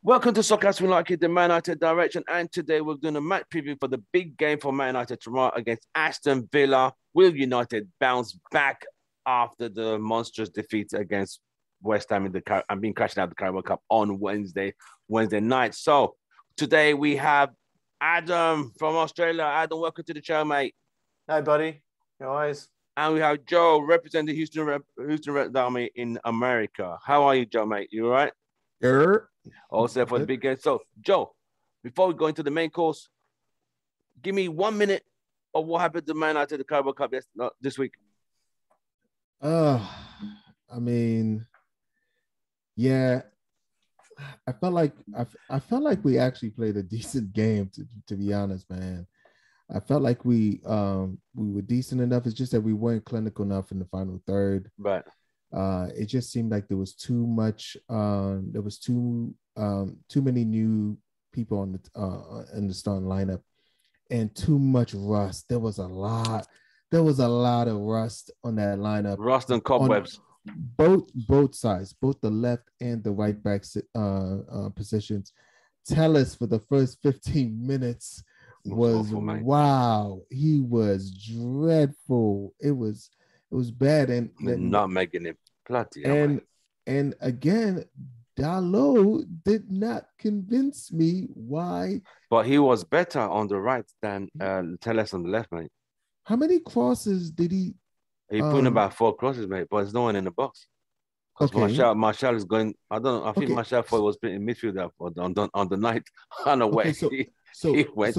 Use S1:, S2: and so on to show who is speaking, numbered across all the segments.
S1: Welcome to Soccer We Like It, the Man United direction. And today we're doing a match preview for the big game for Man United tomorrow against Aston Villa. Will United bounce back after the monstrous defeat against West Ham and being crashing out the Carabao Cup on Wednesday night? So today we have Adam from Australia. Adam, welcome to the show, mate.
S2: Hi, buddy. Guys.
S1: And we have Joe representing the Houston Red Army in America. How are you, Joe, mate? You all right? All set for the big game. So, Joe, before we go into the main course, give me 1 minute of what happened to Man United the Carabao Cup this week.
S3: I mean, yeah, I felt like we actually played a decent game. To be honest, man, I felt like we were decent enough. It's just that we weren't clinical enough in the final third.
S1: Right.
S3: It just seemed like there was too much. There was too many new people in the starting lineup, and too much rust. There was a lot of rust on that lineup.
S1: Rust and cobwebs.
S3: Both sides, both the left and the right back positions. Telles for the first 15 minutes was awful, wow. He was dreadful. It was bad, and
S1: not making it bloody.
S3: And again, Dalot did not convince me why.
S1: But he was better on the right than Telles on the left, mate.
S3: How many crosses did he?
S1: He put in about 4 crosses, mate, but there's no one in the box. Okay. Martial is going. I don't know. I think Martial was playing midfielder on the night. I don't know where he went.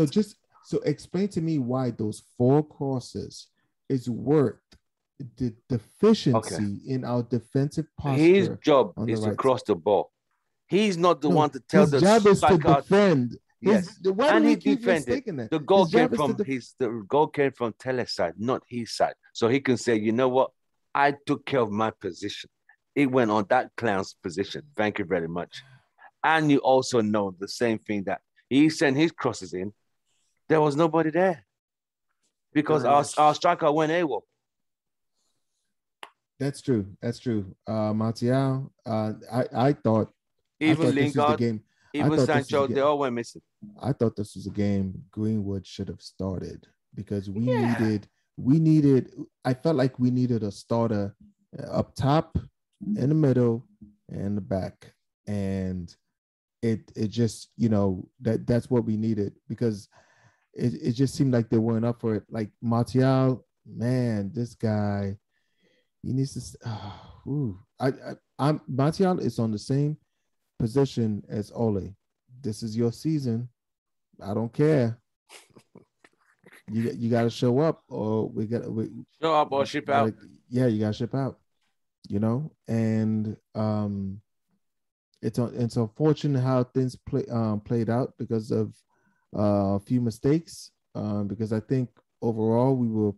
S3: So explain to me why those 4 crosses is worth the deficiency in our defensive posture.
S1: His job is to cross the ball. He's not the one to tell the
S3: job is to defend.
S1: Yes, and he defended. The goal came from Telles' side, not his side. So he can say, you know what? I took care of my position. It went on that clown's position. Thank you very much. And you also know the same thing that he sent his crosses in. There was nobody there because our striker went AWOL.
S3: That's true. Martial, I thought
S1: even Lingard, even Sancho, they all went missing.
S3: I thought this was a game Greenwood should have started because we needed. I felt like we needed a starter up top, in the middle, and the back, and it just that's what we needed because it just seemed like they weren't up for it. Like Martial, man, this guy. He needs to. Martial is on the same position as Ole. This is your season. I don't care. You got to show up, or
S1: show up or ship out.
S3: Yeah, you got to ship out. And it's unfortunate how things played out because of a few mistakes. Because I think overall we were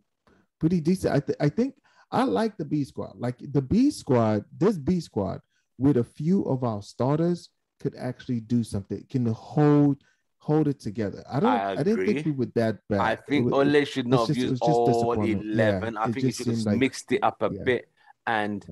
S3: pretty decent. I think. I like the B squad. Like the B squad, this B squad with a few of our starters could actually do something. Can hold it together. I didn't think we were that bad.
S1: I think Ole should not have used all 11. Yeah, I think he should have mixed it up a bit and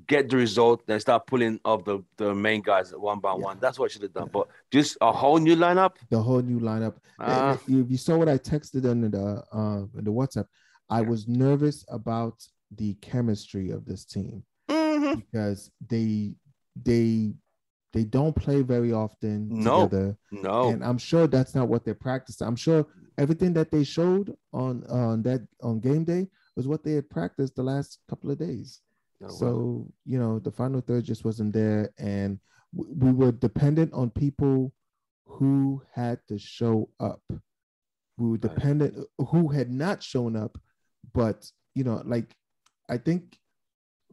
S1: get the result, then start pulling off the main guys one by one. That's what I should have done. But just a whole new lineup.
S3: The whole new lineup. If you saw what I texted in the WhatsApp, I was nervous about the chemistry of this team because they don't play very often together.
S1: No,
S3: and I'm sure that's not what they're practicing. I'm sure everything that they showed on game day was what they had practiced the last couple of days. So the final third just wasn't there, and we were dependent on people who had to show up. We were dependent who had not shown up, but I think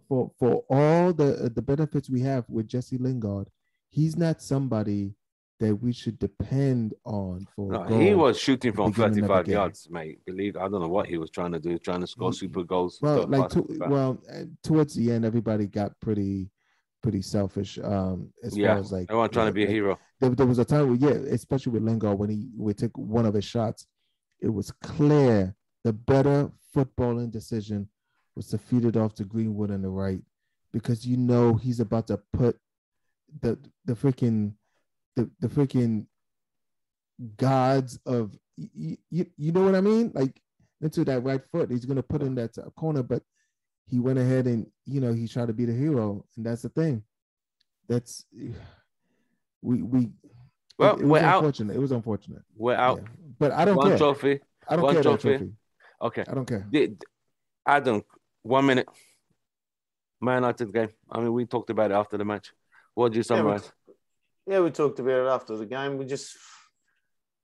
S3: for all the benefits we have with Jesse Lingard, he's not somebody that we should depend on for.
S1: No, he was shooting from 35 yards, mate. I don't know what he was trying to do. Trying to score super goals.
S3: Well, towards the end, everybody got pretty selfish. As far as
S1: everyone trying to be a hero.
S3: There was a time especially with Lingard when we took one of his shots, it was clear the better footballing decision was to feed it off to Greenwood on the right because you know he's about to put the freaking the freaking gods of you know what I mean, like into that right foot. He's gonna put in that corner, but he went ahead and he tried to be the hero, and that's the thing. That's we. It was unfortunate. It was unfortunate.
S1: We're out.
S3: Yeah. But I don't
S1: One
S3: care.
S1: trophy.
S3: I don't care that trophy.
S1: Okay.
S3: I don't care.
S1: Adam, 1 minute. Man United game. I mean, we talked about it after the match. What did you summarize?
S2: Yeah, we talked about it after the game. We just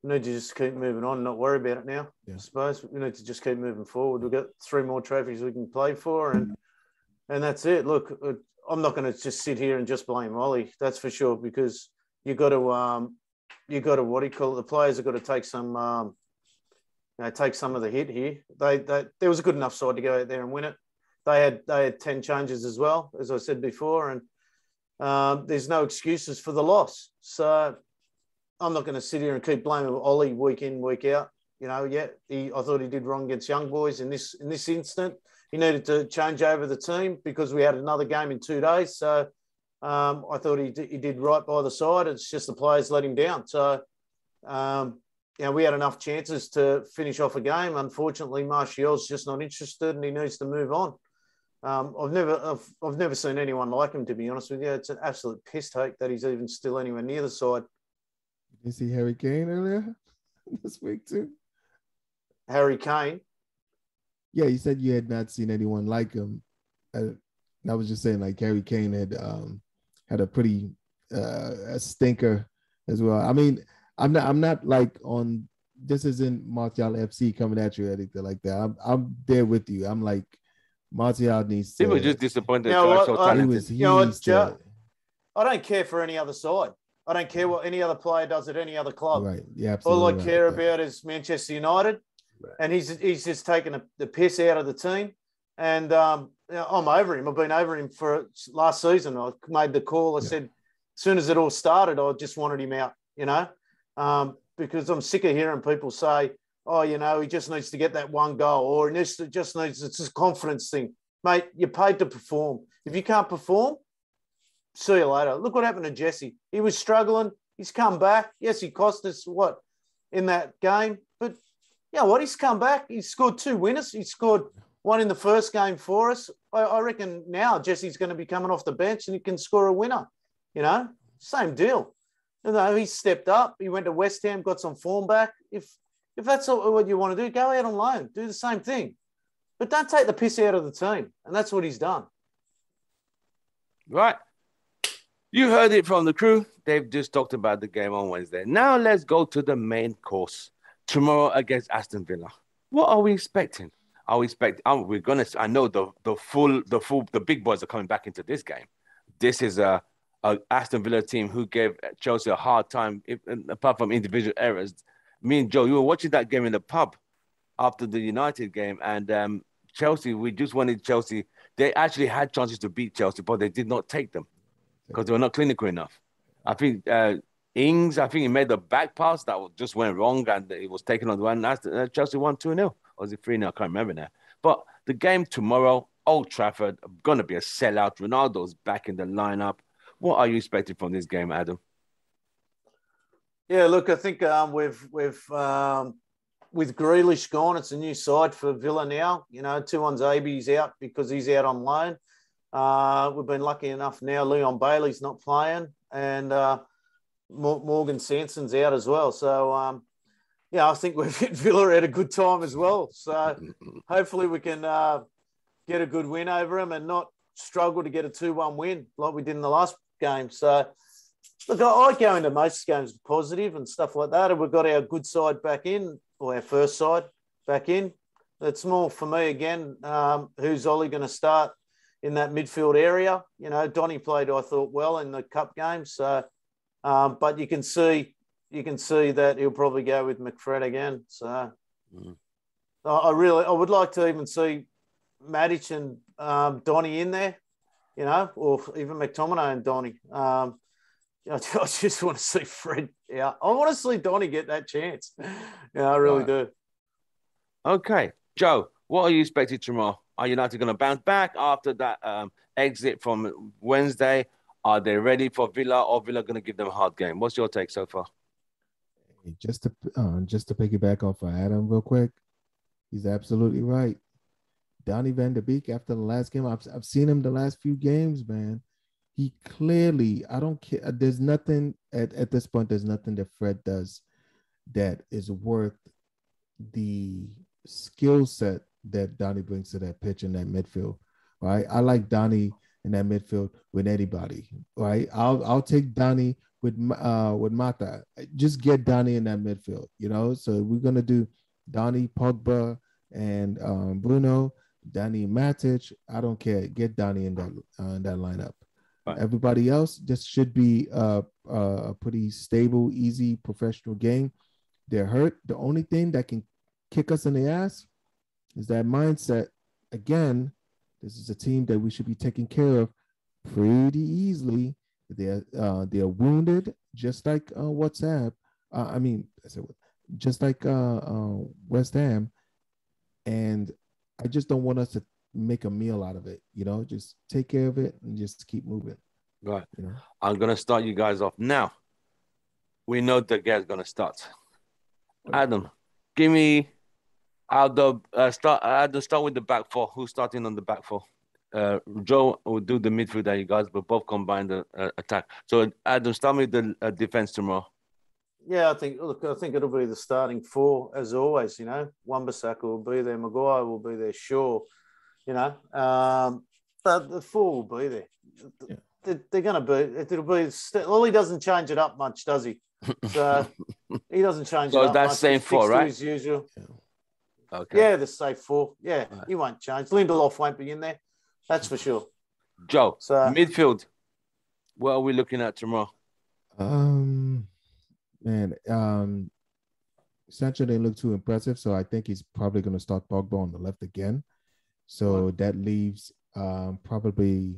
S2: need to just keep moving on, not worry about it now. Yeah. I suppose we need to just keep moving forward. We've got 3 more trophies we can play for, and that's it. Look, I'm not going to just sit here and just blame Ollie. That's for sure, because you got to what do you call it? The players have got to take some take some of the hit here. There was a good enough side to go out there and win it. They had 10 changes as well, as I said before, and there's no excuses for the loss. So I'm not going to sit here and keep blaming Ollie week in, week out. I thought he did wrong against young boys in this instant. He needed to change over the team because we had another game in 2 days. So I thought he did right by the side. It's just the players let him down. So we had enough chances to finish off a game. Unfortunately, Martial's just not interested, and he needs to move on. I've never seen anyone like him, to be honest with you. It's an absolute piss take that he's even still anywhere near the side.
S3: You see Harry Kane earlier this week too?
S2: Harry Kane?
S3: Yeah, you said you had not seen anyone like him. I was just saying, like, Harry Kane had a pretty a stinker as well. I mean, I'm not like on. This isn't Martial FC coming at you or anything like that. I'm there with you. I'm like, Martial needs to.
S1: He was just disappointed.
S2: I don't care for any other side. I don't care what any other player does at any other club.
S3: Right. Yeah, absolutely.
S2: All I care about is Manchester United, right. And he's just taken the piss out of the team. And I'm over him. I've been over him for last season. I made the call. I said, as soon as it all started, I just wanted him out, because I'm sick of hearing people say, oh, he just needs to get that one goal, or it's a confidence thing. Mate, you're paid to perform. If you can't perform, see you later. Look what happened to Jesse. He was struggling. He's come back. Yes, he cost us in that game. But you know what? He's come back. He scored 2 winners. He scored one in the first game for us. I reckon now Jesse's going to be coming off the bench and he can score a winner. Same deal. He stepped up. He went to West Ham, got some form back. If that's what you want to do, go out on loan. Do the same thing. But don't take the piss out of the team. And that's what he's done.
S1: Right. You heard it from the crew. They've just talked about the game on Wednesday. Now let's go to the main course. Tomorrow against Aston Villa. What are we expecting? I know the big boys are coming back into this game. This is a Aston Villa team who gave Chelsea a hard time, apart from individual errors. Me and Joe, you were watching that game in the pub after the United game, and Chelsea, we just wanted Chelsea. They actually had chances to beat Chelsea, but they did not take them because they were not clinical enough. I think Ings, he made the back pass that just went wrong, and it was taken on the one. Chelsea won 2-0. Or was it 3-0? I can't remember now. But the game tomorrow, Old Trafford, going to be a sellout. Ronaldo's back in the lineup. What are you expecting from this game, Adam?
S2: Yeah, look, I think with Grealish gone, it's a new side for Villa now. 2-1's AB's out because he's out on loan. We've been lucky enough now. Leon Bailey's not playing, and Morgan Sanson's out as well. So, I think we've hit Villa at a good time as well. So hopefully we can get a good win over them and not struggle to get a 2-1 win like we did in the last game. So, look, I go into most games positive and stuff like that, and we've got our good side back in, or our first side back in. It's more for me, again, who's Ollie going to start in that midfield area. Donny played, I thought, well in the cup game. So, but you can see that he'll probably go with McFred again. So, I would like to even see Matic and Donny in there, or even McTominay and Donny. I just want to see Fred out. I want to see Donny get that chance. I really do.
S1: Okay, Joe, what are you expecting tomorrow? Are United going to bounce back after that exit from Wednesday? Are they ready for Villa, or Villa going to give them a hard game? What's your take so far?
S3: Just to piggyback off of Adam real quick, he's absolutely right. Donny van der Beek, after the last game, I've seen him the last few games, man. He clearly, I don't care. There's nothing at this point. There's nothing that Fred does that is worth the skill set that Donny brings to that pitch in that midfield. Right, I like Donny in that midfield with anybody. Right, I'll take Donny with Mata. Just get Donny in that midfield. You know, so we're gonna do Donny, Pogba, and Bruno, Donny, Matic. I don't care. Get Donny in that lineup. Right. Everybody else, this should be a pretty stable, easy, professional game. They're hurt. The only thing that can kick us in the ass is that mindset. Again, this is a team that we should be taking care of pretty easily. They're wounded, just like WhatsApp. Just like West Ham, and I just don't want us to make a meal out of it. You know, just take care of it and just keep moving.
S1: Right.
S3: You know?
S1: I'm gonna start you guys off now. We know the guy's gonna start. Adam, give me Adam, start with the back four. Who's starting on the back four? Joe will do the midfield that you guys, but both combine the attack. So Adam, start with the defense tomorrow.
S2: Yeah, I think it'll be the starting four as always. You know, Wan-Bissaka will be there, Maguire will be there, Shaw. You know, but the four will be there. Yeah. They're going to be. It'll be. Well, he doesn't change it up much, does he? So he doesn't change it up much.
S1: So that's same four, right?
S2: As usual.
S1: Yeah. Okay.
S2: Yeah, the safe four. Yeah, right. He won't change. Lindelof won't be in there. That's for sure.
S1: Joe, so midfield. What are we looking at tomorrow?
S3: Sancho didn't look too impressive, so I think he's probably going to start Pogba on the left again. So that leaves probably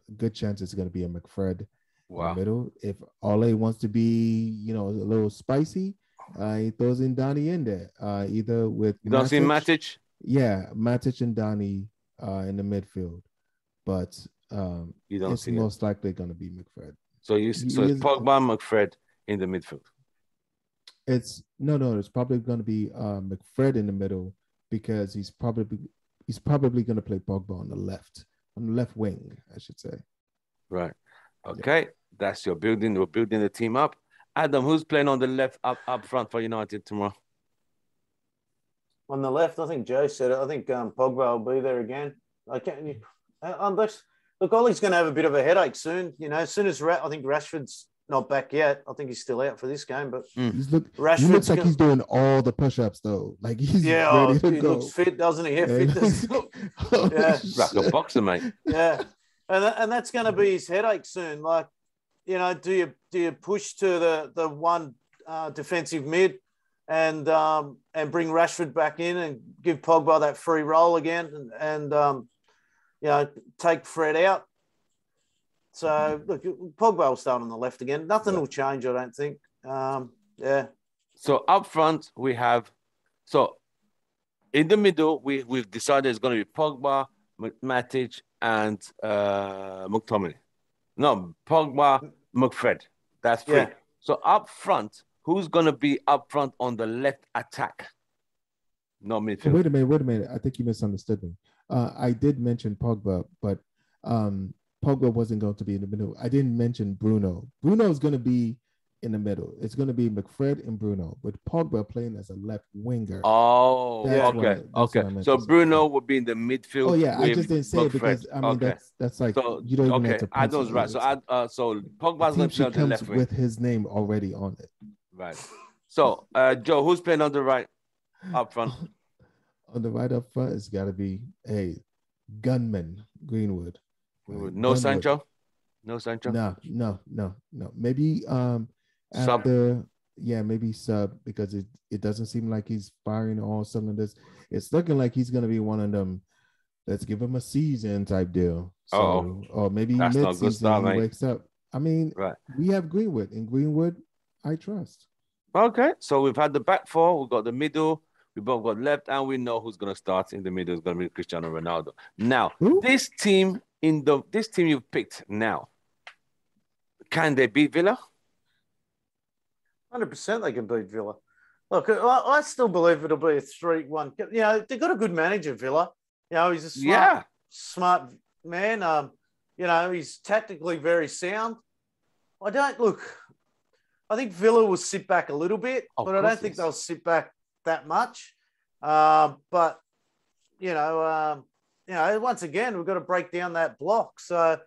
S3: a good chance it's going to be a McFred in the middle. If Ole wants to be, a little spicy, he throws in Donny in there. Either with
S1: you don't see Matic?
S3: Yeah, Matic and Donny in the midfield. But it's most likely going to be McFred.
S1: So it's Pogba, McFred in the midfield.
S3: It's probably going to be McFred in the middle because he's probably going to play Pogba on the left wing, I should say.
S1: Right. Okay. Yeah. That's your building. We're building the team up. Adam, who's playing on the left up front for United tomorrow?
S2: On the left, I think Joe said it. I think Pogba will be there again. Look, Ollie's going to have a bit of a headache soon. You know, as soon as I think Rashford's not back yet. I think he's still out for this game, but
S3: he looks like he's doing all the push-ups though. Like he's ready to go.
S2: Looks fit, doesn't he? Fitness.
S1: Like a boxer, mate.
S2: Yeah, and that's going to be his headache soon. Like, do you push to the one defensive mid and bring Rashford back in and give Pogba that free roll again and take Fred out? So, look, Pogba will start on the left again. Nothing will change, I don't think.
S1: So, up front, we have... So, in the middle, we've decided it's going to be Pogba, Matic, and McTominay. No, Pogba, McFred. That's three. Yeah. So, up front, who's going to be up front on the left attack? Not midfield.
S3: Wait a minute. I think you misunderstood me. I did mention Pogba, but... Pogba wasn't going to be in the middle. I didn't mention Bruno. Bruno is going to be in the middle. It's going to be McFred and Bruno, with Pogba playing as a left winger.
S1: Oh, okay. So Bruno would be in the midfield.
S3: Oh yeah, I just didn't say it because I mean that's like you don't even have to.
S1: I was right. So Pogba's going to play on the left wing
S3: with his name already on it.
S1: Right. So Joe, who's playing on the right up front?
S3: On the right up front, it's got to be gunman Greenwood.
S1: No Sancho? No Sancho?
S3: No. Maybe after, maybe sub because it doesn't seem like he's firing all cylinders. It's looking like he's going to be one of them, let's give him a season type deal. So, or maybe mid-season he wakes up. I mean, we have Greenwood. In Greenwood, I trust.
S1: Okay, so we've had the back four. We've got the middle. We both got left, and we know who's going to start in the middle. Is going to be Cristiano Ronaldo. Now,
S3: Who?
S1: this team you've picked now, can they beat Villa?
S2: 100% they can beat Villa. Look, I still believe it'll be a 3-1. You know, they've got a good manager, Villa. You know, he's a smart man. You know, he's tactically very sound. I think Villa will sit back a little bit, but I don't think they'll sit back that much. But, you know, once again, we've got to break down that block. So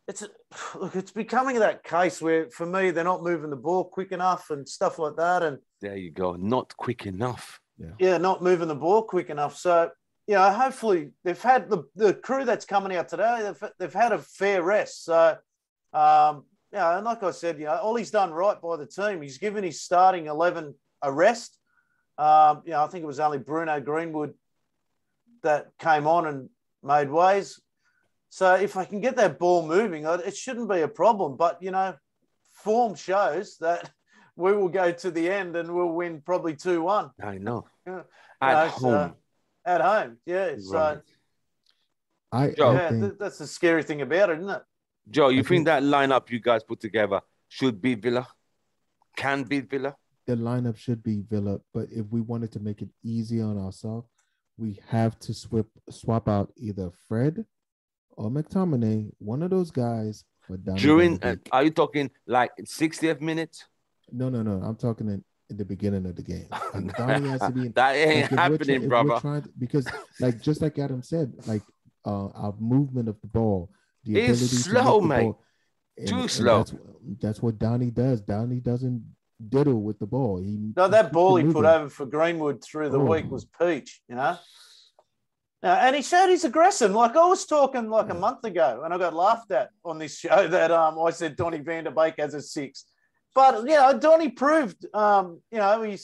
S2: it's becoming that case where, for me, they're not moving the ball quick enough and stuff like that. And
S1: there you go, not quick enough.
S2: Yeah, not moving the ball quick enough. So, you know, hopefully they've had the crew that's coming out today, they've had a fair rest. So, you know, and like I said, you know, Ollie's done right by the team. He's given his starting 11 a rest. You know, I think it was only Bruno Greenwood that came on and made ways. So if I can get that ball moving, it shouldn't be a problem. But, you know, form shows that we will go to the end and we'll win probably 2-1.
S1: I know.
S2: Yeah.
S1: At home.
S2: At home, yeah.
S1: Right.
S2: So,
S3: I think
S2: that's the scary thing about it, isn't it?
S1: Joe, you think that lineup you guys put together should beat Villa? Can beat Villa?
S3: the lineup should be Villa, but if we wanted to make it easy on ourselves, we have to swap out either Fred or McTominay, one of those guys for Donny.
S1: During, are you talking like 60th minute?
S3: No. I'm talking in the beginning of the game. Like Donny has to be.
S1: That ain't happening, brother.
S3: Because, like, just like Adam said, like our movement of the ball, the
S1: it's
S3: ability
S1: slow,
S3: to
S1: mate.
S3: ball,
S1: Too slow.
S3: That's what Donny does. Donny doesn't diddle with the ball.
S2: That ball he put over for Greenwood through the week was peach, you know. And he showed his aggression. Like I was talking like a month ago, and I got laughed at on this show that I said Donny van der Beek has a 6. But you know, Donny proved you know,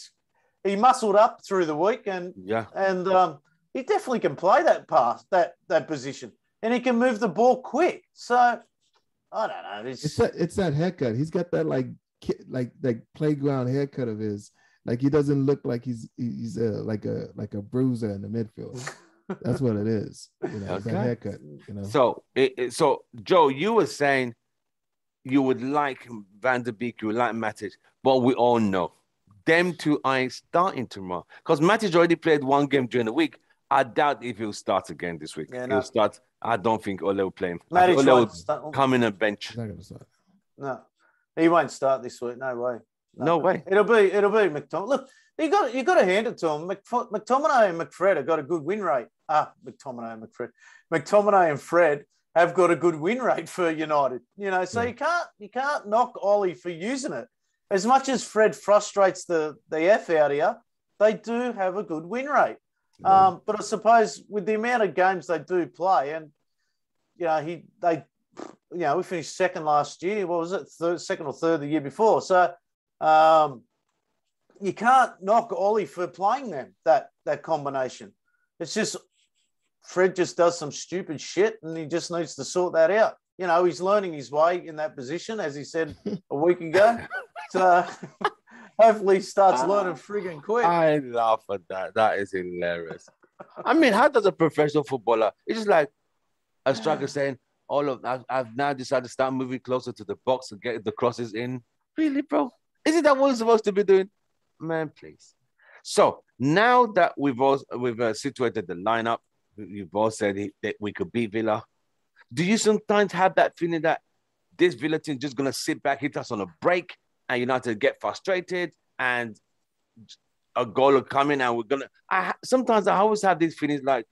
S2: he muscled up through the week and he definitely can play that pass, that position. And he can move the ball quick. So I don't know.
S3: It's that haircut. He's got that like playground haircut of his. Like he doesn't look like he's like a bruiser in the midfield. That's what it is. You know, it's that haircut. You know.
S1: So Joe, you were saying you would like Van der Beek, you would like Matic, but we all know them two ain't starting tomorrow because Matic already played one game during the week. I doubt if he'll start again this week. Yeah, he'll start. I don't think Ole will play him. Ole will come in a bench.
S3: He's not going to start.
S2: No, he won't start this week. No way.
S1: No way.
S2: It'll be McTominay. Look, you got to hand it to him. McTominay and McFred have got a good win rate. McTominay and Fred have got a good win rate for United. You know, so you can't knock Ollie for using it. As much as Fred frustrates the F out here, they do have a good win rate. But I suppose with the amount of games they do play, and you know, we finished second last year. What was it? Second or third the year before. So you can't knock Ollie for playing them that combination. It's just Fred just does some stupid shit, and he just needs to sort that out. You know, he's learning his way in that position, as he said a week ago. So hopefully he starts learning frigging quick.
S1: I laugh at that. That is hilarious. I mean, how does a professional footballer, it's just like a striker saying, I've now decided to start moving closer to the box and get the crosses in. Really, bro? Isn't that what we're supposed to be doing? Man, please. So now that we've situated the lineup, you've all said that we could beat Villa. Do you sometimes have that feeling that this Villa team is just going to sit back, hit us on a break, and United get frustrated, and a goal will come in, and we're going to... Sometimes I always have these feelings like,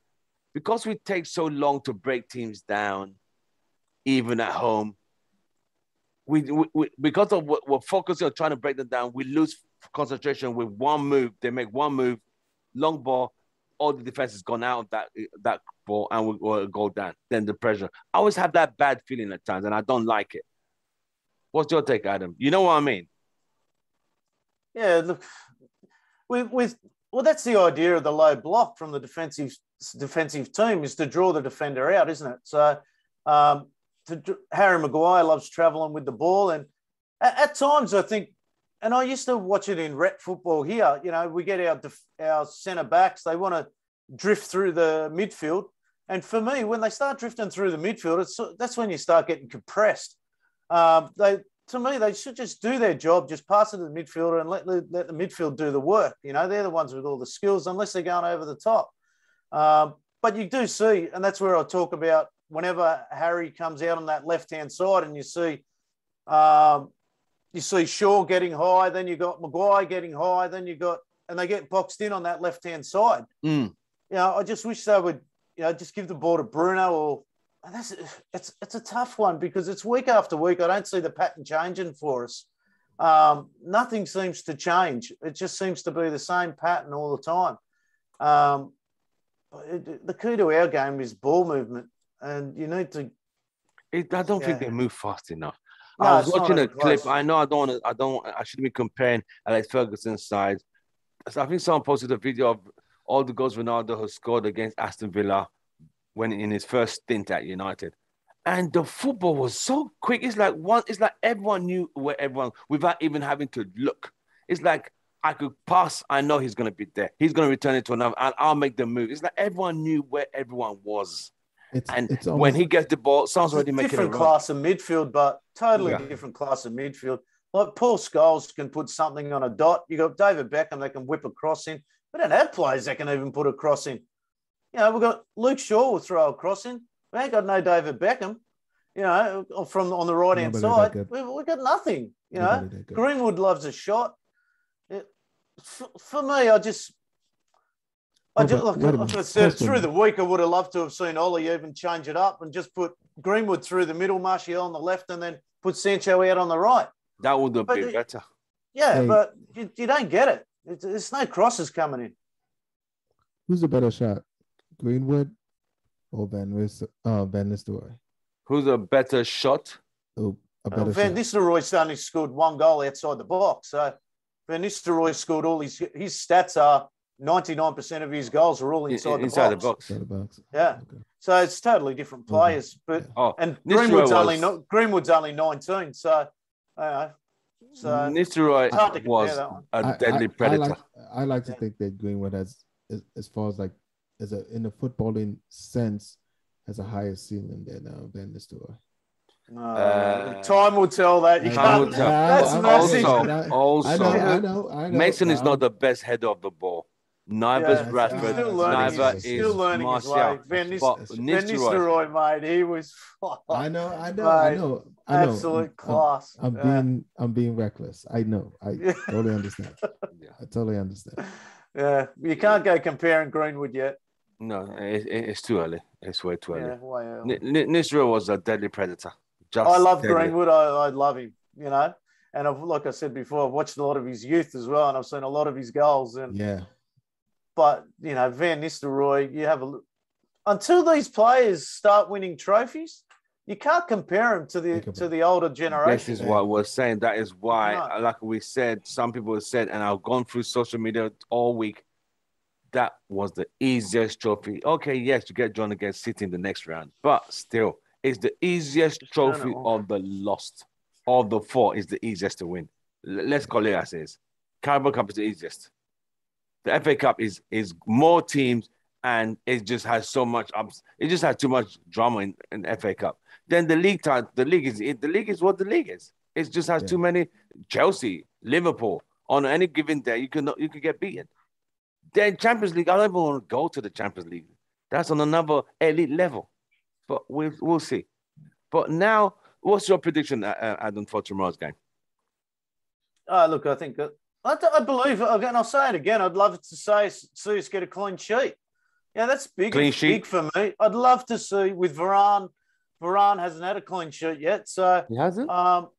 S1: because we take so long to break teams down, even at home, we because of what we're focusing on trying to break them down, we lose concentration with one move. They make one move, long ball, all the defense has gone out of that ball, and we'll go down. Then the pressure. I always have that bad feeling at times, and I don't like it. What's your take, Adam? You know what I mean?
S2: Yeah, look, well, that's the idea of the low block from the defensive team, is to draw the defender out, isn't it? So Harry Maguire loves travelling with the ball, and at times I think and I used to watch it in rep football here. You know, we get our centre backs, they want to drift through the midfield. And for me, when they start drifting through the midfield, that's when you start getting compressed. To me, they should just do their job, just pass it to the midfielder and let the midfield do the work. You know, they're the ones with all the skills, unless they're going over the top. But you do see, and that's where I talk about whenever Harry comes out on that left-hand side and you see Shaw getting high, then you got Maguire getting high, then and they get boxed in on that left-hand side. You know, I just wish they would, you know, just give the ball to Bruno or it's a tough one because it's week after week. I don't see the pattern changing for us. Nothing seems to change. It just seems to be the same pattern all the time. The key to our game is ball movement, and you need to.
S1: I don't think they move fast enough.
S2: No,
S1: I was watching a
S2: close.
S1: clip. I know I shouldn't be comparing Alex Ferguson's side. So I think someone posted a video of all the goals Ronaldo has scored against Aston Villa when in his first stint at United. And the football was so quick. It's like everyone knew where everyone, without even having to look. It's like I could pass. I know he's going to be there. He's going to return it to another, and I'll make the move. It's like everyone knew where everyone was. It's almost, when he gets the ball, someone's already making a
S2: different class of midfield, but totally different class of midfield. Like Paul Scholes can put something on a dot. You got David Beckham that can whip a cross in. We don't have players that can even put a cross in. You know, we've got Luke Shaw will throw a cross in. We ain't got no David Beckham, you know, on the right-hand side. We've got nothing, you know. Greenwood loves a shot. For me, like I said, through the week, I would have loved to have seen Ollie even change it up and just put Greenwood through the middle, Martial on the left, and then put Sancho out on the right.
S1: That would have been better.
S2: Yeah, but you don't get it. There's no crosses coming in.
S3: Who's the better shot, Greenwood or Van Nistelrooy?
S2: Who's
S1: a better shot?
S2: Van Nistelrooy's only scored one goal outside the box. So Van Nistelrooy scored all his stats are 99% of his goals are all inside the box.
S3: Inside the box.
S2: Yeah. Okay. So it's totally different players. But and Greenwood's only 19. So
S1: Nistelrooy was a deadly predator.
S3: I like to think that Greenwood has, as far as like in the footballing sense, has a higher ceiling than Van Nistelrooy.
S2: Time will tell that. You can't. That's massive.
S1: I know. Mason is not the best header of the ball. Neither is Rashford. Neither is Martial.
S2: Van Nistelrooy, mate, he was.
S3: I know.
S2: Absolute class.
S3: I'm being reckless. I know. I totally understand. I totally understand.
S2: Yeah, you can't go comparing Greenwood yet.
S1: No, it's too early. It's way too early.
S2: Yeah, way
S1: early. Nistelrooy was a deadly predator.
S2: I love Greenwood. I love him, you know. And like I said before, I've watched a lot of his youth as well, and I've seen a lot of his goals. And but you know, Van Nistelrooy, you have a look. Until these players start winning trophies, you can't compare them to the older generation.
S1: This is what we're saying. That is why, like we said, some people have said, and I've gone through social media all week. That was the easiest trophy. Okay, yes, you get drawn against City in the next round, but still, it's the easiest trophy of the lost. Of the four, is the easiest to win. Let's call it as is. Carabao Cup is the easiest. The FA Cup is more teams, and it just has so much ups. It just has too much drama in the FA Cup. Then the league is what the league is. It just has too many. Chelsea, Liverpool, on any given day, you could get beaten. Then Champions League, I don't even want to go to the Champions League. That's on another elite level. But we'll see. But now, what's your prediction, Adam, for tomorrow's game?
S2: Look, I think I believe, and I'll say it again, I'd love to see us get a clean sheet. Yeah, that's big.
S1: Clean sheet?
S2: Big for me. I'd love to see with Varane. Varane hasn't had a clean sheet yet. So
S1: he hasn't?
S2: No,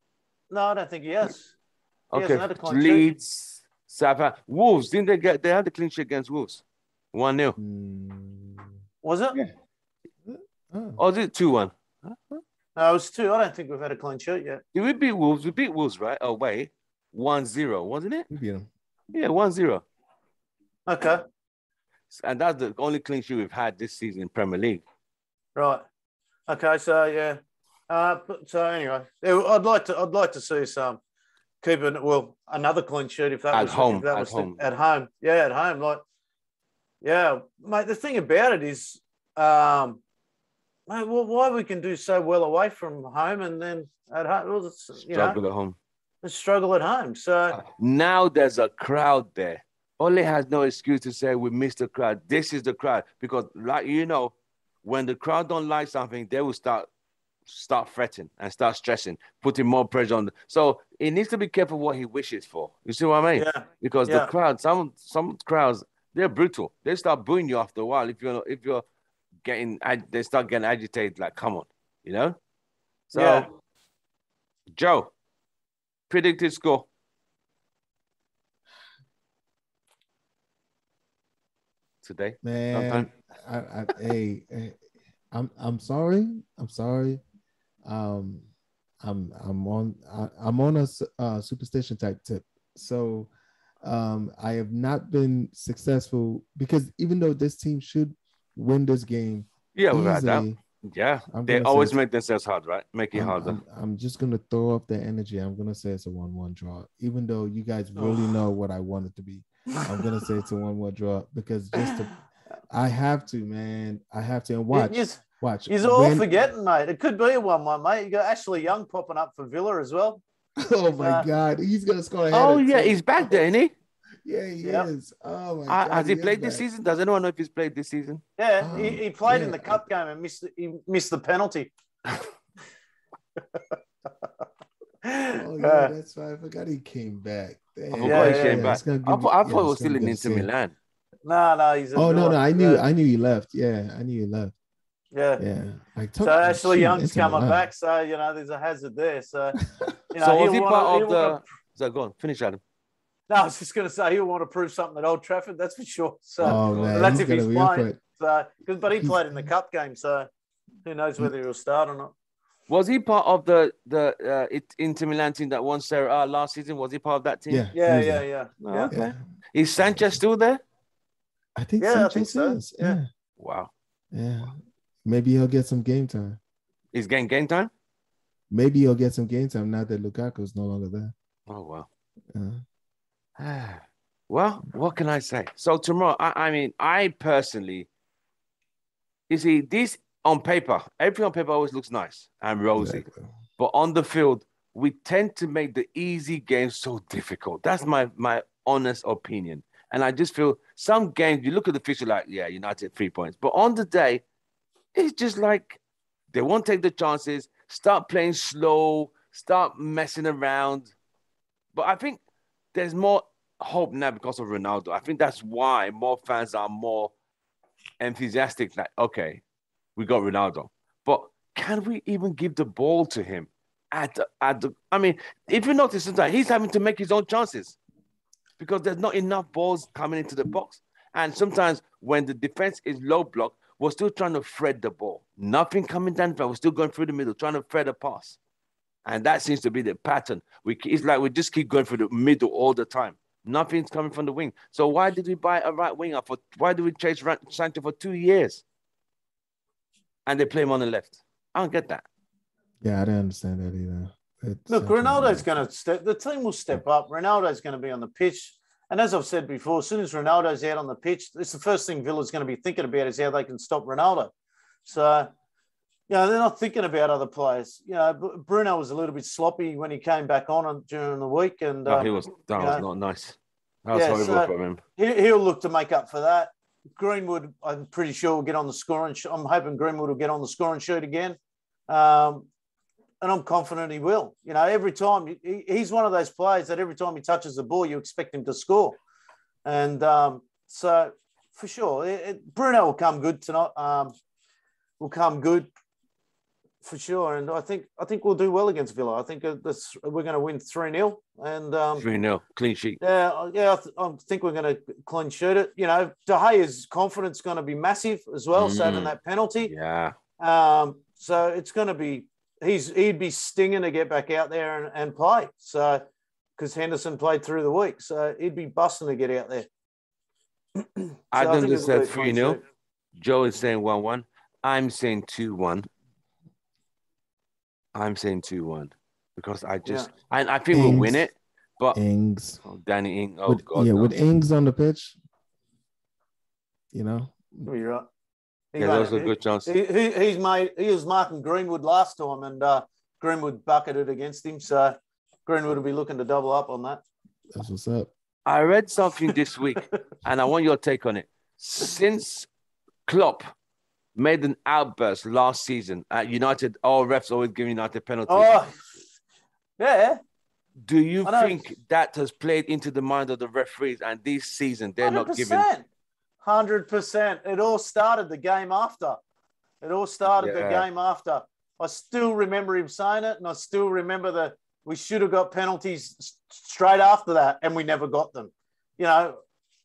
S2: I don't think he has. He
S1: hasn't had a clean Leeds, sheet. Southampton, Wolves, didn't they had the clean sheet against Wolves? 1-0.
S2: Was it?
S3: Yeah.
S1: Or is it 2-1?
S2: No, it was 2. I don't think we've had a clean sheet yet.
S1: Did we beat Wolves? We beat Wolves, right? Oh, wait. 1-0, wasn't it?
S3: We beat them.
S1: Yeah, 1-0.
S2: Okay.
S1: And that's the only clean sheet we've had this season in Premier League.
S2: Right. Okay, so yeah. So anyway, I'd like to see some keeping another clean sheet if that
S1: At
S2: was
S1: home,
S2: if that
S1: at
S2: was
S1: home.
S2: at home. Yeah, at home. Like, yeah, mate. The thing about it is, mate, why we can do so well away from home and then at home, well,
S1: Struggle at home.
S2: Struggle at home. So
S1: now there's a crowd there. Ole has no excuse to say we missed the crowd. This is the crowd because, like when the crowd don't like something, they will start fretting and start stressing, putting more pressure on. So he needs to be careful what he wishes for. You see what I mean?
S2: Yeah.
S1: Because the crowd, some crowds, they're brutal. They start booing you after a while if you're they start getting agitated. Like, come on, So, Joe, predicted score. Today,
S3: man. I'm sorry. I'm sorry. I'm on a superstition type tip. So I have not been successful because even though this team should win this game,
S1: without that. Yeah, they always make themselves hard, right? Make it harder.
S3: I'm just gonna throw up the energy. I'm gonna say it's a 1-1 draw, even though you guys really know what I want it to be. I'm gonna say it's a 1-1 draw because I have to, man. I have to. And watch.
S2: You're all forgetting, mate. It could be a 1-1, mate. You got Ashley Young popping up for Villa as well.
S3: Oh my God, he's gonna score.
S1: He's back there, isn't he?
S3: Yeah, he is. Oh my God.
S1: Has he played this season? Does anyone know if he's played this season?
S2: Yeah, he played in the cup game and missed the penalty.
S3: Oh yeah, that's right. I forgot he came back. Damn.
S1: I forgot he came back. I thought he was still in Inter Milan.
S2: No, he's.
S3: No. I knew he left. Yeah, I knew he left.
S2: Yeah. So Ashley Young's coming back. So there's a hazard there. So
S1: so was he part of the? So go on, finish, Adam.
S2: No, I was just going to say he'll want to prove something at Old Trafford. That's for sure. So
S3: man,
S2: that's if he's playing. So, but he played in the cup game, so who knows whether he'll start or not.
S1: Was he part of the Inter Milan team that won Serie A last season? Was he part of that team?
S2: Yeah.
S1: Okay. Is Sanchez still there?
S3: I think Sanchez is. Yeah.
S1: Wow.
S3: Yeah. Maybe he'll get some game time.
S1: He's getting game time?
S3: Maybe he'll get some game time now that Lukaku's no longer there.
S1: Oh, wow. Well, what can I say? So tomorrow, I personally, you see, this on paper, everything on paper always looks nice and rosy. Exactly. But on the field, we tend to make the easy games so difficult. That's my honest opinion. And I just feel some games, you look at the fixture like, yeah, United 3 points. But on the day, it's just like they won't take the chances, start playing slow, start messing around. But I think there's more hope now because of Ronaldo. I think that's why more fans are more enthusiastic. Like, okay, we got Ronaldo. But can we even give the ball to him? If you notice, sometimes he's having to make his own chances because there's not enough balls coming into the box. And sometimes when the defense is low block, we're still trying to thread the ball. Nothing coming down, but we're still going through the middle, trying to thread a pass. And that seems to be the pattern. It's like we just keep going through the middle all the time. Nothing's coming from the wing. So why did we buy a right winger? Why did we chase Sancho for 2 years? And they play him on the left. I don't get that.
S3: Yeah, I don't understand that either.
S2: Look, Ronaldo's going to the team will step up. Ronaldo's going to be on the pitch. And as I've said before, as soon as Ronaldo's out on the pitch, it's the first thing Villa's going to be thinking about is how they can stop Ronaldo. So, they're not thinking about other players. Bruno was a little bit sloppy when he came back on during the week. And
S1: that was not nice. That was horrible for him.
S2: He'll look to make up for that. Greenwood, I'm pretty sure will get on the scoring. I'm hoping Greenwood will get on the scoring sheet again. And I'm confident he will. Every time he's one of those players that every time he touches the ball, you expect him to score. And so for sure, Bruno will come good tonight. Will come good for sure. And I think we'll do well against Villa. I think we're going to win 3-0. And
S1: 3-0, clean sheet.
S2: Yeah. I think we're going to clean sheet it. De Gea's confidence is going to be massive as well, saving that penalty.
S1: Yeah.
S2: So it's going to be. He'd be stinging to get back out there and play. So, because Henderson played through the week, so he'd be busting to get out there.
S1: Adam just said 3-0. Joe is saying 1-1. I'm saying 2-1. I'm saying 2-1 because I think we'll win it. But
S3: Ings.
S1: Danny Ings. Oh, God.
S3: With Ings on the pitch, you know.
S2: You're right.
S1: Yeah, that was a good chance.
S2: He was marking Greenwood last time, and Greenwood bucketed against him. So Greenwood will be looking to double up on that.
S3: That's what's up.
S1: I read something this week, and I want your take on it. Since Klopp made an outburst last season at United, all refs always give United penalties.
S2: Oh, yeah.
S1: Do you think that has played into the mind of the referees, and this season they're 100%. Not giving?
S2: 100%. It all started the game after. The game after. I still remember him saying it, and I still remember that we should have got penalties straight after that, and we never got them. You know,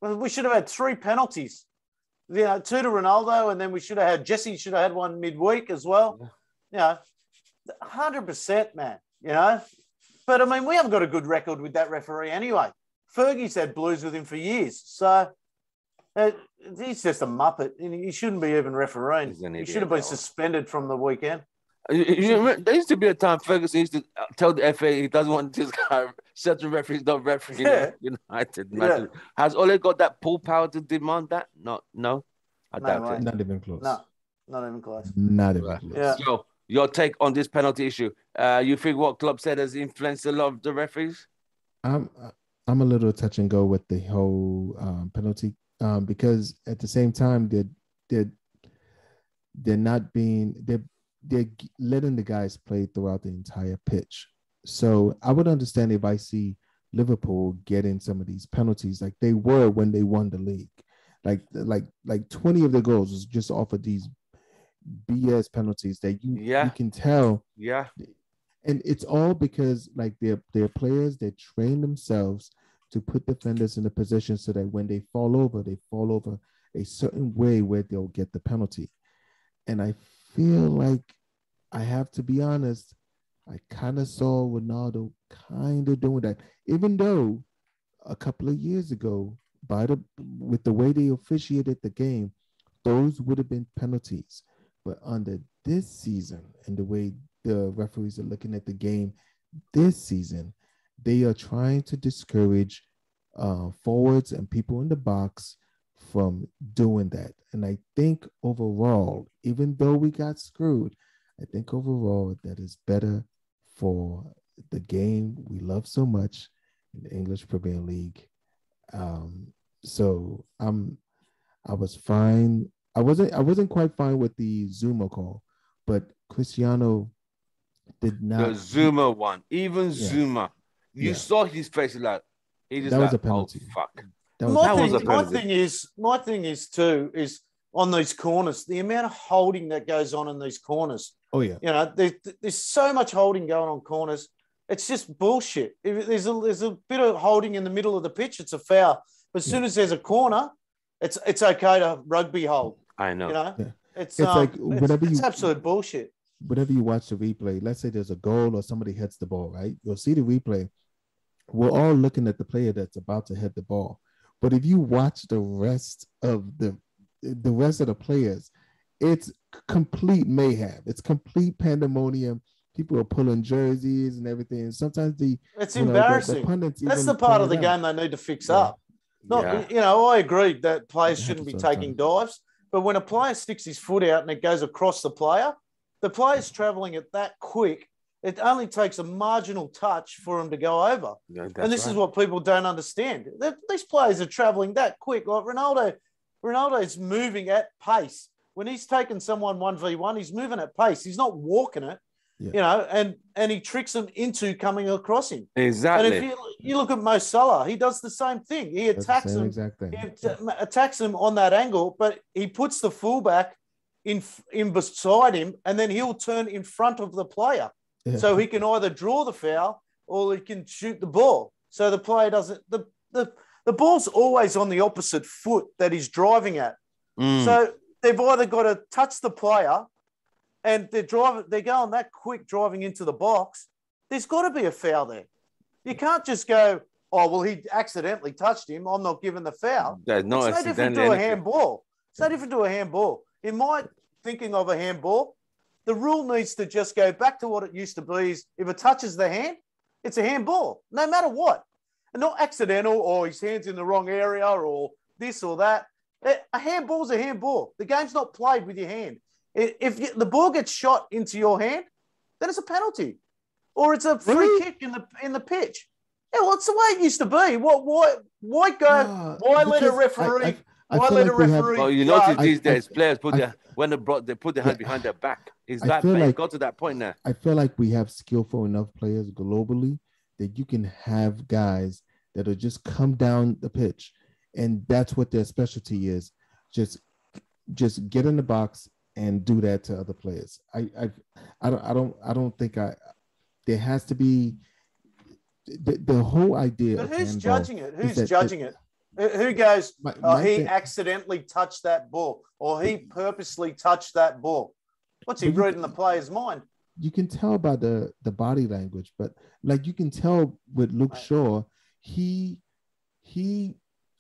S2: we should have had 3 penalties. You know, 2 to Ronaldo, and then we should have had Jesse should have had one midweek as well. Yeah. You know, 100%, man. You know, but I mean, we haven't got a good record with that referee anyway. Fergie's had blues with him for years, so he's just a muppet. He shouldn't be even refereeing. He should have been suspended from the weekend.
S1: You remember, there used to be a time Ferguson used to tell the FA he doesn't want this guy, certain referees not refereeing United. Yeah. Has Ole got that pull power to demand that? No. I doubt it.
S3: Not even close.
S2: No, not even close.
S3: Not even close.
S2: Yeah.
S1: So, your take on this penalty issue? You think what Klopp said has influenced a lot of the referees?
S3: I'm a little touch and go with the whole penalty because at the same time they're letting the guys play throughout the entire pitch. So I would understand if I see Liverpool getting some of these penalties like they were when they won the league. Like 20 of the goals was just off of these BS penalties that you can tell.
S1: Yeah.
S3: And it's all because like they're players that train themselves to put defenders in a position so that when they fall over a certain way where they'll get the penalty. And I feel like I have to be honest, I kind of saw Ronaldo kind of doing that, even though a couple of years ago, with the way they officiated the game, those would have been penalties. But under this season and the way the referees are looking at the game this season, they are trying to discourage forwards and people in the box from doing that. And I think overall, even though we got screwed, I think overall that is better for the game we love so much in the English Premier League. So I was fine. I wasn't quite fine with the Zuma call, but Cristiano did not.
S1: The Zuma one, even Zuma, you saw his face like he just
S3: was a penalty.
S1: Oh, fuck.
S2: My thing is too is on these corners, the amount of holding that goes on in these corners.
S3: Oh yeah,
S2: you know, there's so much holding going on corners. It's just bullshit. If there's a bit of holding in the middle of the pitch, it's a foul. But as soon as there's a corner, it's okay to rugby hold.
S1: I know.
S2: You know,
S3: it's like
S2: it's absolute bullshit.
S3: Whenever you watch the replay, let's say there's a goal or somebody hits the ball, right? You'll see the replay. We're all looking at the player that's about to hit the ball. But if you watch the rest of the players, it's complete mayhem. It's complete pandemonium. People are pulling jerseys and everything. Sometimes
S2: it's embarrassing. That's the part of the game they need to fix up. You know, I agree that players shouldn't be taking dives, but when a player sticks his foot out and it goes across the player's traveling at that quick. It only takes a marginal touch for him to go over. Yeah, and this is what people don't understand. These players are traveling that quick. Like Ronaldo is moving at pace. When he's taking someone 1v1, he's moving at pace. He's not walking it, you know, and he tricks them into coming across him.
S1: Exactly.
S2: And if you look at Mo Salah, he does the same thing. He attacks them. Attacks them on that angle, but he puts the fullback in beside him, and then he'll turn in front of the player. Yeah. So he can either draw the foul or he can shoot the ball. So the player doesn't. The ball's always on the opposite foot that he's driving at. So they've either got to touch the player, and they're going that quick driving into the box. There's got to be a foul there. You can't just go, oh well, he accidentally touched him. I'm not giving the foul.
S1: It's no
S2: different to a handball. It's no different to a handball. In my thinking of a handball, the rule needs to just go back to what it used to be. Is if it touches the hand, it's a handball, no matter what. and not accidental or his hand's in the wrong area or this or that. A handball's a handball. The game's not played with your hand. If the ball gets shot into your hand, then it's a penalty, or it's a free kick in the pitch. Yeah, well, it's the way it used to be. Why go? Why let a referee? Why let a referee?
S1: Well, you notice these days players put their hand behind their back. It's that bad. Like, got to that point now.
S3: I feel like we have skillful enough players globally that you can have guys that'll just come down the pitch, and that's what their specialty is. Just get in the box and do that to other players. I don't think there has to be the whole idea.
S2: But who's judging it? Who's judging it? Who goes, he accidentally touched that ball, or he purposely touched that ball? What's he reading the player's mind?
S3: You can tell by the body language, but like you can tell with Luke Shaw, he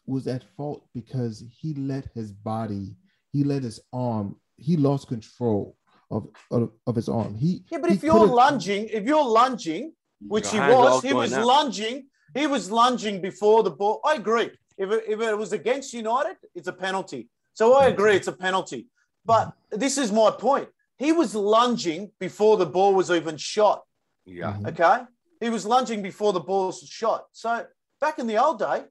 S3: was at fault because he let his arm, he lost control of his arm.
S2: But if you're lunging, which he was lunging before the ball. I agree. If it was against United, it's a penalty. So I agree it's a penalty. But this is my point. He was lunging before the ball was even shot.
S1: Yeah.
S2: Okay? He was lunging before the ball was shot. So back in the old day,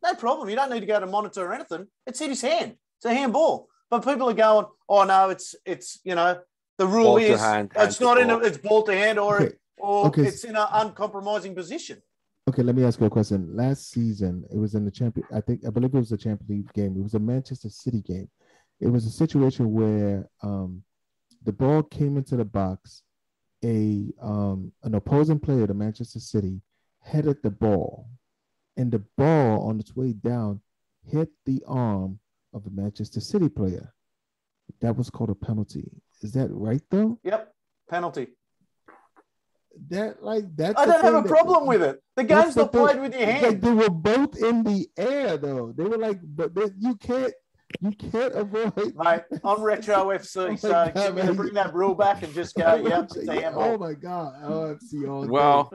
S2: no problem. You don't need to go to monitor or anything. It's hit his hand. It's a handball. But people are going, oh, no, it's the rule
S1: ball
S2: is
S1: hand,
S2: it's not in it's ball to hand or
S3: Okay.
S2: it's in an uncompromising position.
S3: Okay, let me ask you a question. Last season, it was in the I believe it was a Champions League game. It was a Manchester City game. It was a situation where the ball came into the box. An opposing player, the Manchester City, headed the ball, and the ball on its way down hit the arm of the Manchester City player. That was called a penalty. Is that right, though?
S2: Yep, penalty.
S3: That's
S2: I don't have a problem with it. The game's not played with your hand.
S3: Like they were both in the air, though. They were like, you can't avoid.
S2: Mate, I'm Retro FC, so give me to bring that rule back and just go,
S3: oh my God, OFC all
S1: Well,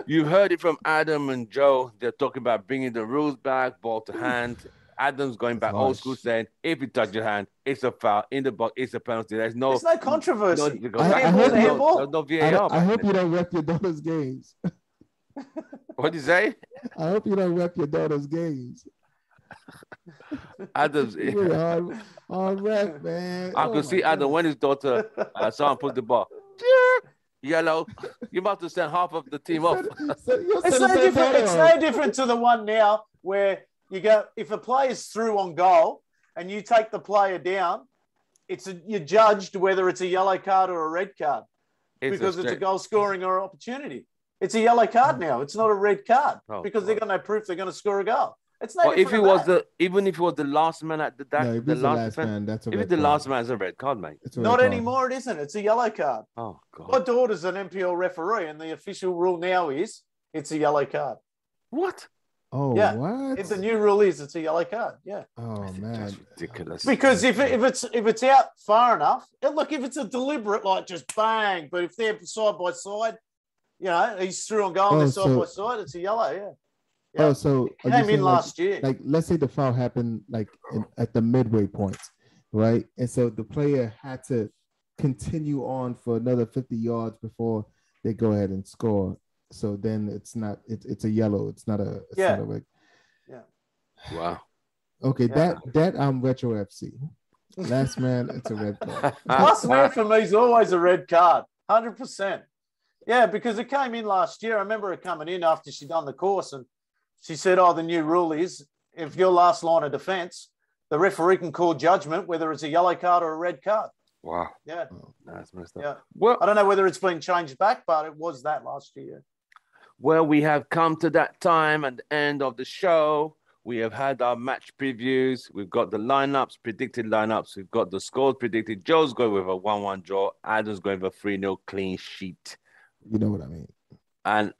S1: you heard it from Adam and Joe. They're talking about bringing the rules back, ball to hand. Adam's going back old school, saying if you touch your hand, it's a foul in the box. It's a penalty. There's no
S2: controversy.
S1: There's no VAR.
S3: I hope you don't rep your daughter's games.
S1: What'd you say?
S3: I hope you don't rep your daughter's games.
S1: Adam's
S3: hard rep, man.
S1: I could see Adam when his daughter saw him put the ball. Yellow. You're about to send half of the team off.
S2: It's no different to the one now where you go, if a player's through on goal and you take the player down, you're judged whether it's a yellow card or a red card because it's a goal scoring or opportunity. It's a yellow card now. It's not a red card because they've got no proof they're going to score a goal. It's no
S1: if it was even if it was the last man at the last man,
S3: that's a
S1: red
S3: red
S1: the
S3: card.
S1: last man, it's a red card, mate.
S2: Not anymore. It isn't. It's a yellow card.
S1: Oh God.
S2: My daughter's an NPL referee, and the official rule now is it's a yellow card.
S1: What?
S3: Oh,
S2: yeah.
S3: what?
S2: The new rule is it's a yellow card. Yeah.
S3: Oh man,
S1: that's ridiculous.
S2: Because if it's out far enough, look, if it's a deliberate like just bang, but if they're side by side, he's through on goal, and they're side by side, it's a yellow. Yeah. Yeah.
S3: Oh, so
S2: it came in last year.
S3: Like, let's say the foul happened at the midway point, right? And so the player had to continue on for another 50 yards before they go ahead and score. So then it's a yellow. It's not a red.
S2: Yeah.
S1: Wow.
S3: Okay, that I'm Retro FC. Last man, it's a red card.
S2: Last man for me is always a red card, 100%. Yeah, because it came in last year. I remember it coming in after she'd done the course, and she said, the new rule is if your last line of defense, the referee can call judgment whether it's a yellow card or a red card.
S1: Wow.
S2: Yeah.
S1: Oh, that's messed up.
S2: Yeah.
S1: Well,
S2: I don't know whether it's been changed back, but it was that last year.
S1: Well, we have come to that time at the end of the show. We have had our match previews. We've got the lineups, predicted lineups. We've got the scores predicted. Joe's going with a 1-1 draw. Adam's going with a 3-0 clean sheet.
S3: You know what I mean.
S1: And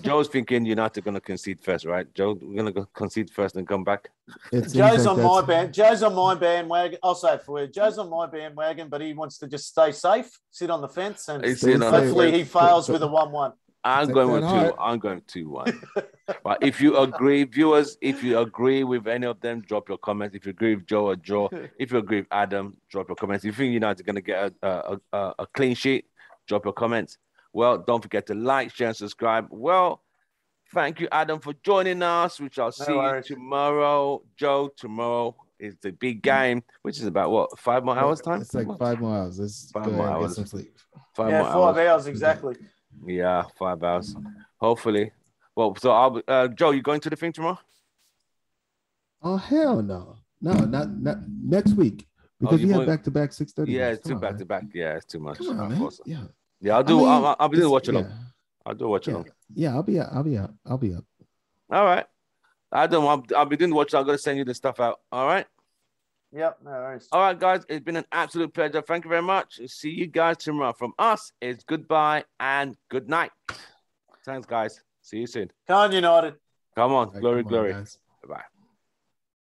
S1: Joe's thinking United are going to concede first, right? Joe, we're going to concede first and come back.
S2: Joe's on my bandwagon. I'll say it for you. Joe's on my bandwagon, but he wants to just stay safe, sit on the fence, and hopefully he fails with a 1-1.
S1: I'm going with 2. I'm going 2-1. But if you agree, viewers, if you agree with any of them, drop your comments. If you agree with Joe or Joe, if you agree with Adam, drop your comments. If you think United are going to get a clean sheet, drop your comments. Well, don't forget to like, share, and subscribe. Well, thank you, Adam, for joining us, which I'll see you tomorrow. Joe, tomorrow is the big game, which is about, what, 5 more hours time?
S3: It's like 5 more hours. Let's
S1: 5 more hours.
S3: Get some sleep.
S1: 5 more
S2: 5 hours exactly.
S1: Yeah, 5 hours. Hopefully. Well, so I'll Joe, you going to the thing tomorrow?
S3: Oh, hell no. No, not next week. Because we have back-to-back 6:30.
S1: Yeah, it's 2 back-to-back. Yeah, it's too much.
S3: Come on, man.
S1: Yeah, I'll do. I'll be doing watch along. I'll do watch along.
S3: Yeah, I'll be up.
S1: All right. I'll be doing watch. I'm gonna send you the stuff out. All right.
S2: Yep. No worries.
S1: All right, guys. It's been an absolute pleasure. Thank you very much. See you guys tomorrow. From us, it's goodbye and good night. Thanks, guys. See you soon.
S2: Come on, United.
S1: Come on. Glory. Bye-bye.